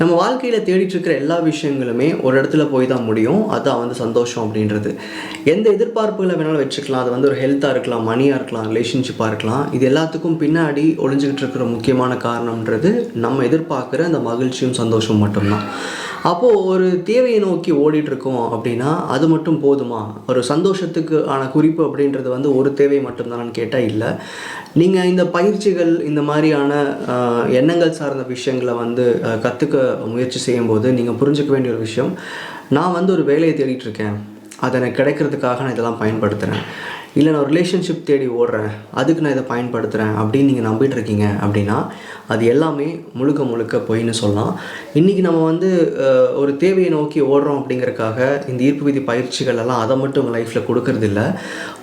நம்ம வாழ்க்கையில் தேடிட்டு இருக்கிற எல்லா விஷயங்களுமே ஒரு இடத்துல போய் தான் முடியும். அதுதான் சந்தோஷம் அப்படின்றது. எந்த எதிர்பார்ப்புகளை வேணாலும் வச்சுக்கலாம். அது ஒரு ஹெல்த்தாக இருக்கலாம், மணியாக இருக்கலாம், ரிலேஷன்ஷிப்பாக இருக்கலாம். இது எல்லாத்துக்கும் பின்னாடி ஒளிஞ்சிக்கிட்டு இருக்கிற முக்கியமான காரணம்ன்றது நம்ம எதிர்பார்க்குற அந்த மகிழ்ச்சியும் சந்தோஷம் மட்டும்தான். அப்போது ஒரு தேவையை நோக்கி ஓடிட்டுருக்கோம் அப்படின்னா அது மட்டும் போதுமா? ஒரு சந்தோஷத்துக்கு ஆன குறிப்பு அப்படின்றது ஒரு தேவை மட்டும்தானு கேட்டால் இல்லை. நீங்கள் இந்த பயிற்சிகள் இந்த மாதிரியான எண்ணங்கள் சார்ந்த விஷயங்களை கற்றுக்க முயற்சி செய்யும்போது நீங்கள் புரிஞ்சுக்க வேண்டிய ஒரு விஷயம், நான் ஒரு வேலையை தேடிட்டுருக்கேன், அதை எனக்கு கிடைக்கிறதுக்காக நான் இதெல்லாம் பயன்படுத்துகிறேன், இல்லை நான் ரிலேஷன்ஷிப் தேடி ஓடுறேன், அதுக்கு நான் இதை பயன்படுத்துகிறேன் அப்படின்னு நீங்கள் நம்பிட்டு இருக்கீங்க அப்படின்னா அது எல்லாமே முழுக்க முழுக்க பொய்ன்னு சொல்லலாம். இன்றைக்கி நம்ம ஒரு தேவையை நோக்கி ஓடுறோம் அப்படிங்கிறக்காக இந்த ஈர்ப்பு விதி பயிற்சிகள் எல்லாம் அதை மட்டும் உங்கள் லைஃப்பில் கொடுக்கறதில்ல.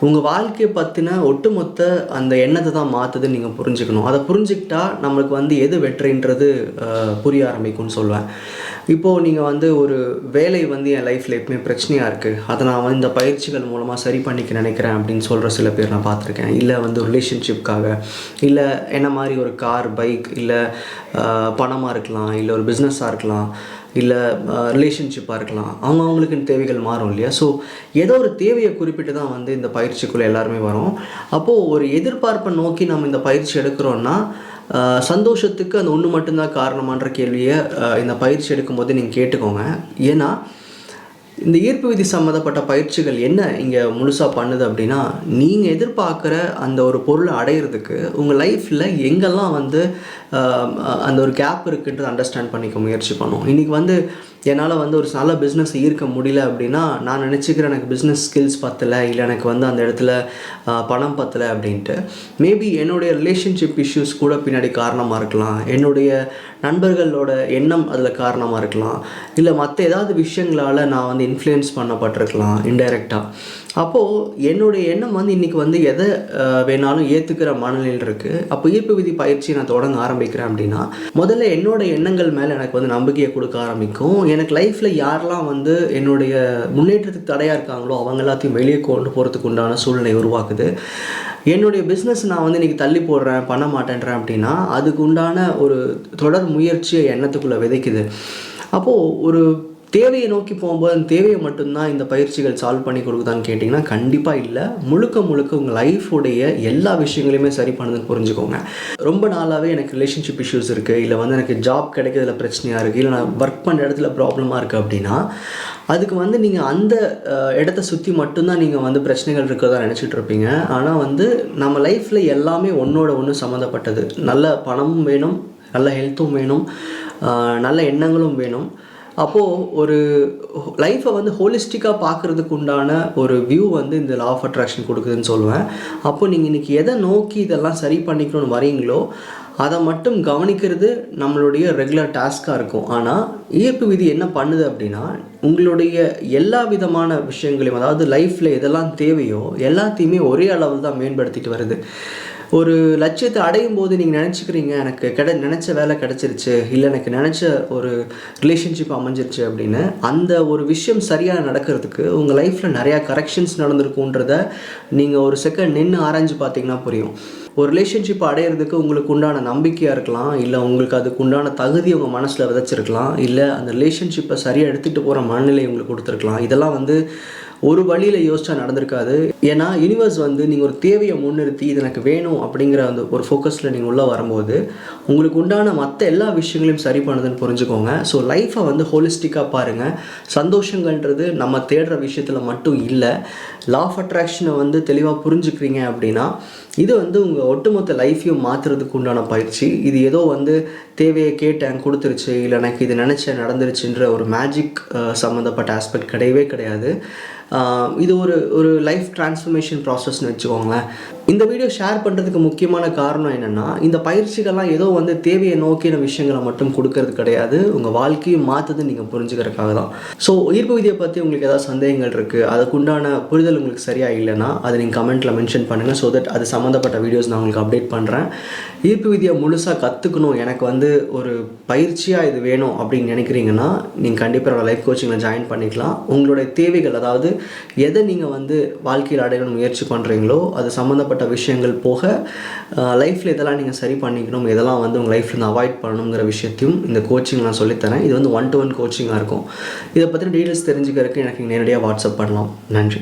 உங்கள் வாழ்க்கையை பற்றின ஒட்டுமொத்த அந்த எண்ணத்தை தான் மாற்றுதுன்னு நீங்கள் புரிஞ்சுக்கணும். அதை புரிஞ்சுக்கிட்டா நம்மளுக்கு எது வெற்றின்றது புரிய ஆரம்பிக்கும்னு சொல்லுவேன். இப்போது நீங்கள் ஒரு வேலை என் லைஃப்பில் எப்பவுமே பிரச்சனையாக இருக்குது, அதை நான் இந்த பயிற்சிகள் மூலமாக சரி பண்ணிக்க நினைக்கிறேன் அப்படின்னு சொல்கிற சில பேர் நான் பார்த்துருக்கேன். இல்லை ரிலேஷன்ஷிப்காக, இல்லை என்ன மாதிரி ஒரு கார், பைக், இல்லை பணமாக இருக்கலாம், இல்லை ஒரு பிஸ்னஸாக இருக்கலாம், இல்லை ரிலேஷன்ஷிப்பாக இருக்கலாம். அவங்களுக்குன்னு தேவைகள் மாறும் இல்லையா? ஸோ ஏதோ ஒரு தேவையை குறிப்பிட்டு தான் இந்த பயிற்சிக்குள்ளே எல்லாருமே வரும். அப்போது ஒரு எதிர்பார்ப்பை நோக்கி நம்ம இந்த பயிற்சி எடுக்கிறோன்னா சந்தோஷத்துக்கு அந்த ஒன்று மட்டும்தான் காரணமான்ற கேள்வியை இந்த பயிற்சி எடுக்கும்போது நீங்கள் கேட்டுக்கோங்க. ஏன்னா இந்த ஈர்ப்பு விதி சம்மந்தப்பட்ட பயிற்சிகள் என்ன இங்கே முழுசாக பண்ணுது அப்படின்னா, நீங்கள் எதிர்பார்க்குற அந்த ஒரு பொருளை அடையிறதுக்கு உங்கள் லைஃப்பில் எங்கெல்லாம் அந்த ஒரு கேப் இருக்குன்றது அண்டர்ஸ்டாண்ட் பண்ணிக்க முயற்சி பண்ணும். இன்றைக்கி என்னால் ஒரு நல்ல பிஸ்னஸ் ஈர்க்க முடியல அப்படின்னா நான் நினச்சிக்கிறேன் எனக்கு பிஸ்னஸ் ஸ்கில்ஸ் பத்தலை, இல்லை எனக்கு அந்த இடத்துல பணம் பத்தலை அப்படின்ட்டு. மேபி என்னுடைய ரிலேஷன்ஷிப் இஷ்யூஸ் கூட பின்னாடி காரணமாக இருக்கலாம், என்னுடைய நண்பர்களோட எண்ணம் அதில் காரணமாக இருக்கலாம், இல்லை மற்ற ஏதாவது விஷயங்களால் நான் இன்ஃப்ளூயன்ஸ் பண்ணப்பட்டிருக்கலாம் இன்டைரக்டாக. அப்போது என்னுடைய எண்ணம் இன்றைக்கி எதை வேணாலும் ஏற்றுக்கிற மனநிலையில் இருக்குது. அப்போ ஈர்ப்பு விதி பயிற்சியை நான் தொடங்க ஆரம்பிக்கிறேன் அப்படின்னா முதல்ல என்னோடய எண்ணங்கள் மேலே எனக்கு நம்பிக்கையை கொடுக்க ஆரம்பிக்கும். எனக்கு லைஃப்பில் யாரெல்லாம் என்னுடைய முன்னேற்றத்துக்கு தடையாக இருக்காங்களோ அவங்க எல்லாத்தையும் வெளியே கொண்டு போகிறதுக்கு உண்டான சூழ்நிலை உருவாக்குது. என்னுடைய பிஸ்னஸ் நான் இன்றைக்கி தள்ளி போடுறேன், பண்ண மாட்டேன்றேன் அப்படின்னா அதுக்கு உண்டான ஒரு தொடர் முயற்சியை எண்ணத்துக்குள்ளே விதைக்குது. அப்போது ஒரு தேவையை நோக்கி போகும்போது அந்த தேவையை மட்டும்தான் இந்த பயிற்சிகள் சால்வ் பண்ணி கொடுக்குதான்னு கேட்டிங்கன்னா கண்டிப்பாக இல்லை. முழுக்க முழுக்க உங்கள் லைஃபுடைய எல்லா விஷயங்களையுமே சரி பண்ணுதுன்னு புரிஞ்சுக்கோங்க. ரொம்ப நாளாகவே எனக்கு ரிலேஷன்ஷிப் இஷ்யூஸ் இருக்குது, இல்லை எனக்கு ஜாப் கிடைக்கிறதுல பிரச்சனையாக இருக்குது, இல்லை நான் ஒர்க் பண்ணுற இடத்துல ப்ராப்ளமாக இருக்குது அப்படின்னா அதுக்கு நீங்கள் அந்த இடத்த சுற்றி மட்டும்தான் நீங்கள் பிரச்சனைகள் இருக்கிறதா நினச்சிட்டு இருப்பீங்க. ஆனால் நம்ம லைஃப்பில் எல்லாமே ஒன்றோட ஒன்று சம்மந்தப்பட்டது. நல்ல பணமும் வேணும், நல்ல ஹெல்த்தும் வேணும், நல்ல எண்ணங்களும் வேணும். அப்போது ஒரு லைஃப்பை ஹோலிஸ்டிக்காக பார்க்குறதுக்கு உண்டான ஒரு வியூ இந்த லா ஆஃப் அட்ராக்ஷன் கொடுக்குதுன்னு சொல்லுவேன். அப்போது நீங்கள் இன்றைக்கி எதை நோக்கி இதெல்லாம் சரி பண்ணிக்கணும்னு வரீங்களோ அதை மட்டும் கவனிக்கிறது நம்மளுடைய ரெகுலர் டாஸ்க்காக இருக்கும். ஆனால் ஈர்ப்பு விதி என்ன பண்ணுது அப்படின்னா உங்களுடைய எல்லா விதமான விஷயங்களையும், அதாவது லைஃப்பில் எதெல்லாம் தேவையோ எல்லாத்தையுமே ஒரே அளவில் தான் மேம்படுத்திட்டு வருது. ஒரு லட்சியத்தை அடையும் போது நீங்கள் நினச்சிக்கிறீங்க எனக்கு நினச்ச வேலை கிடச்சிருச்சு, இல்லை எனக்கு நினச்ச ஒரு ரிலேஷன்ஷிப் அமைஞ்சிருச்சு அப்படின்னு. அந்த ஒரு விஷயம் சரியாக நடக்கிறதுக்கு உங்கள் லைஃப்பில் நிறையா கரெக்ஷன்ஸ் நடந்திருக்குன்றத நீங்கள் ஒரு செகண்ட் நின்று ஆராய்ஞ்சு பார்த்தீங்கன்னா புரியும். ஒரு ரிலேஷன்ஷிப் அடையிறதுக்கு உங்களுக்கு உண்டான நம்பிக்கையாக இருக்கலாம், இல்லை உங்களுக்கு அதுக்கு உண்டான தகுதி உங்கள் மனசில் விதைச்சிருக்கலாம், இல்லை அந்த ரிலேஷன்ஷிப்பை சரியாக எடுத்துகிட்டு போகிற மனநிலை உங்களுக்கு கொடுத்துருக்கலாம். இதெல்லாம் ஒரு வழியில் யோசிச்சா நடந்திருக்காது. ஏன்னா யூனிவர்ஸ் நீங்கள் ஒரு தேவையை முன்னிறுத்தி இது எனக்கு வேணும் அப்படிங்கிற அந்த ஒரு ஃபோக்கஸில் நீங்கள் உள்ளே வரும்போது உங்களுக்கு உண்டான மற்ற எல்லா விஷயங்களையும் சரி பண்ணுதுன்னு புரிஞ்சுக்கோங்க. ஸோ லைஃப்பை ஹோலிஸ்டிக்காக பாருங்கள். சந்தோஷங்கள்ன்றது நம்ம தேடுற விஷயத்தில் மட்டும் இல்லை. லா ஆஃப் அட்ராக்ஷனை தெளிவாக புரிஞ்சுக்கிறீங்க அப்படின்னா இது உங்கள் ஒட்டுமொத்த லைஃப்பையும் மாற்றுறதுக்கு உண்டான பயிற்சி. இது ஏதோ தேவையை கேட்டேன் கொடுத்துருச்சு, இல்லை எனக்கு இது நினச்சேன் நடந்துருச்சுன்ற ஒரு மேஜிக் சம்மந்தப்பட்ட ஆஸ்பெக்ட் கிடையவே கிடையாது. இது ஒரு லைஃப் டிரான்ஸ்ஃபர்மேஷன் ப்ராசஸ்ன்னு வச்சுக்கோங்களேன். இந்த வீடியோ ஷேர் பண்ணுறதுக்கு முக்கியமான காரணம் என்னென்னா இந்த பயிற்சிகள்லாம் ஏதோ தேவையை நோக்கின விஷயங்களை மட்டும் கொடுக்கறது கிடையாது, உங்கள் வாழ்க்கையை மாற்றுதுன்னு நீங்கள் புரிஞ்சுக்கிறதுக்காக தான். ஸோ ஈர்ப்பு விதியை பற்றி உங்களுக்கு ஏதாவது சந்தேகங்கள் இருக்குது, அதுக்குண்டான புரிதல் உங்களுக்கு சரியாக இல்லைன்னா அதை நீங்கள் கமெண்ட்டில் மென்ஷன் பண்ணுங்கள். ஸோ தட் அது சம்மந்தப்பட்ட வீடியோஸ் நான் உங்களுக்கு அப்டேட் பண்ணுறேன். ஈர்ப்பு விதியை முழுசாக கற்றுக்கணும், எனக்கு வந்து ஒரு பயிற்சியாக இது வேணும் அப்படின்னு நினைக்கிறீங்கன்னா நீங்கள் கண்டிப்பாக என்னோடய லைஃப் கோச்சிங்கில் ஜாயின் பண்ணிக்கலாம். உங்களுடைய தேவைகள், அதாவது எதை நீங்கள் வந்து வாழ்க்கையில் அடையணும்னு முயற்சி பண்ணுறீங்களோ அது சம்மந்தப்பட்ட விஷயங்கள் போக லைஃப்பில் இதெல்லாம் நீங்கள் சரி பண்ணிக்கணும், இதெல்லாம் வந்து உங்கள் லைஃப்லேருந்து அவாய்ட் பண்ணணுங்கிற விஷயத்தையும் இந்த கோச்சிங் நான் சொல்லித்தரேன். இது வந்து 1-to-1 கோச்சிங்காக இருக்கும். இதை பற்றின டீட்டெயில்ஸ் தெரிஞ்சுக்கிறதுக்கு எனக்கு நேரடியாக வாட்ஸ்அப் பண்ணலாம். நன்றி.